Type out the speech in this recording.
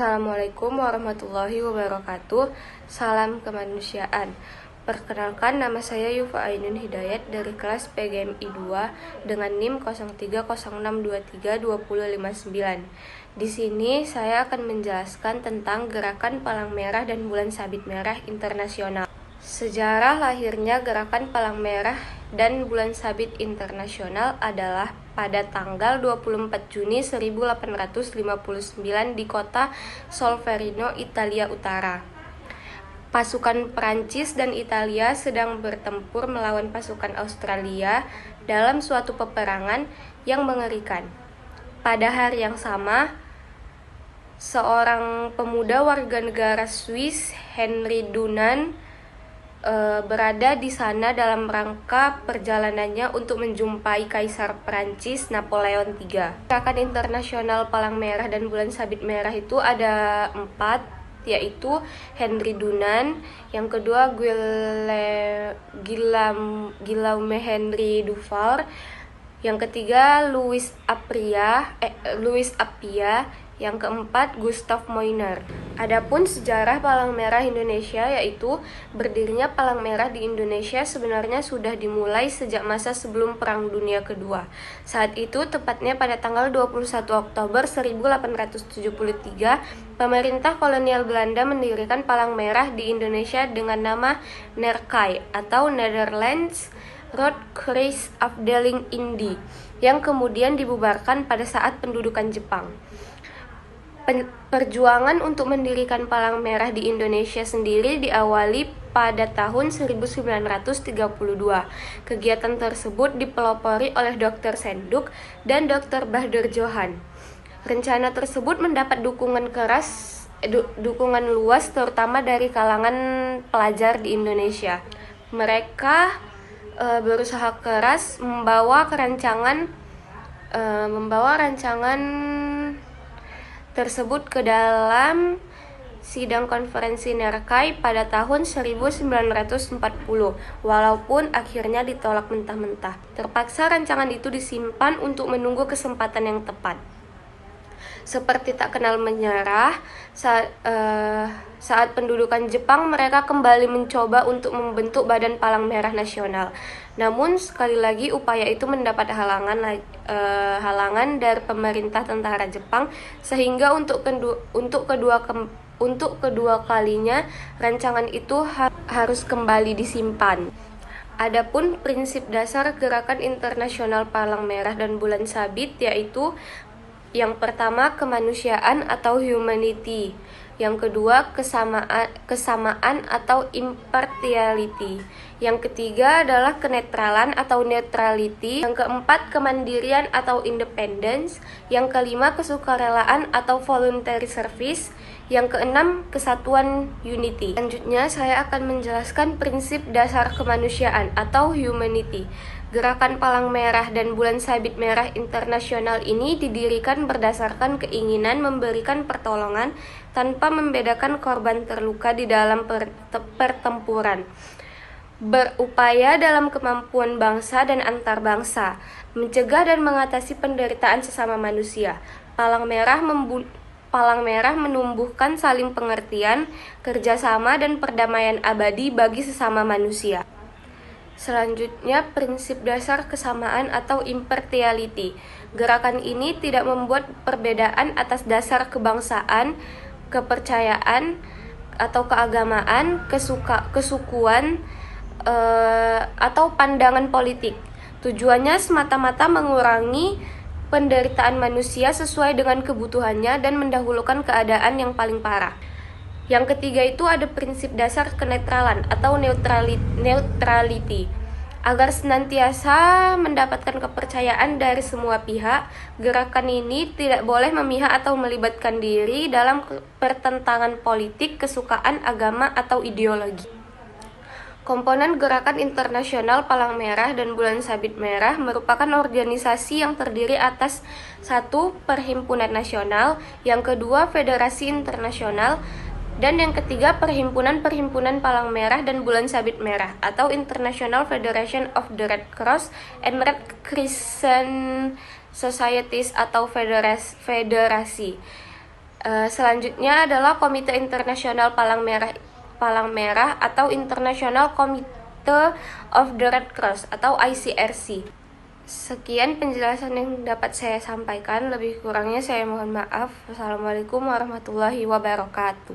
Assalamualaikum warahmatullahi wabarakatuh. Salam kemanusiaan. Perkenalkan, nama saya Yufa Ainun Hidayat dari kelas PGMI 2 dengan NIM 0306232059. Di sini saya akan menjelaskan tentang Gerakan Palang Merah dan Bulan Sabit Merah Internasional. Sejarah lahirnya Gerakan Palang Merah dan Bulan Sabit Internasional adalah pada tanggal 24 Juni 1859 di kota Solferino, Italia Utara. Pasukan Prancis dan Italia sedang bertempur melawan pasukan Australia dalam suatu peperangan yang mengerikan. Pada hari yang sama, seorang pemuda warga negara Swiss, Henry Dunant, berada di sana dalam rangka perjalanannya untuk menjumpai Kaisar Prancis Napoleon III. Gerakan internasional Palang Merah dan Bulan Sabit Merah itu ada 4, yaitu Henry Dunant, yang kedua Guillaume Henry Duval, yang ketiga Louis Appia, yang keempat Gustav Moynier. Adapun sejarah Palang Merah Indonesia, yaitu berdirinya Palang Merah di Indonesia sebenarnya sudah dimulai sejak masa sebelum Perang Dunia Kedua. Saat itu, tepatnya pada tanggal 21 Oktober 1873, pemerintah kolonial Belanda mendirikan Palang Merah di Indonesia dengan nama NERKAI atau Netherlands Rood Kruis Afdeling Indi, yang kemudian dibubarkan pada saat pendudukan Jepang. Perjuangan untuk mendirikan Palang Merah di Indonesia sendiri diawali pada tahun 1932. Kegiatan tersebut dipelopori oleh Dr. Senduk dan Dr. Bahdur Johan. Rencana tersebut mendapat dukungan luas terutama dari kalangan pelajar di Indonesia. Mereka berusaha keras membawa rancangan tersebut ke dalam sidang konferensi NERKAI pada tahun 1940, walaupun akhirnya ditolak mentah-mentah. Terpaksa rancangan itu disimpan untuk menunggu kesempatan yang tepat. Seperti tak kenal menyerah, saat pendudukan Jepang, mereka kembali mencoba untuk membentuk Badan Palang Merah Nasional. Namun sekali lagi upaya itu mendapat halangan dari pemerintah tentara Jepang, sehingga untuk kedua kalinya rancangan itu harus kembali disimpan. Adapun prinsip dasar Gerakan Internasional Palang Merah dan Bulan Sabit, yaitu yang pertama kemanusiaan atau humanity, yang kedua kesamaan atau impartiality, yang ketiga adalah kenetralan atau neutrality, yang keempat kemandirian atau independence, yang kelima kesukarelaan atau voluntary service, yang keenam kesatuan unity. Selanjutnya saya akan menjelaskan prinsip dasar kemanusiaan atau humanity. Gerakan Palang Merah dan Bulan Sabit Merah Internasional ini didirikan berdasarkan keinginan memberikan pertolongan tanpa membedakan korban terluka di dalam pertempuran, berupaya dalam kemampuan bangsa dan antar bangsa, mencegah dan mengatasi penderitaan sesama manusia. Palang Merah menumbuhkan saling pengertian, kerjasama, dan perdamaian abadi bagi sesama manusia. Selanjutnya, prinsip dasar kesamaan atau impartiality. Gerakan ini tidak membuat perbedaan atas dasar kebangsaan, kepercayaan, atau keagamaan, kesukuan, atau pandangan politik. Tujuannya semata-mata mengurangi penderitaan manusia sesuai dengan kebutuhannya dan mendahulukan keadaan yang paling parah. Yang ketiga itu ada prinsip dasar kenetralan atau neutrality. Agar senantiasa mendapatkan kepercayaan dari semua pihak, gerakan ini tidak boleh memihak atau melibatkan diri dalam pertentangan politik, kesukaan, agama, atau ideologi. Komponen Gerakan Internasional Palang Merah dan Bulan Sabit Merah merupakan organisasi yang terdiri atas 1. Perhimpunan Nasional, yang kedua Federasi Internasional, dan yang ketiga Perhimpunan Palang Merah dan Bulan Sabit Merah atau International Federation of the Red Cross and Red Crescent Societies atau federasi. Selanjutnya adalah Komite Internasional Palang Merah atau International Committee of the Red Cross atau ICRC. Sekian penjelasan yang dapat saya sampaikan, lebih kurangnya saya mohon maaf. Wassalamualaikum warahmatullahi wabarakatuh.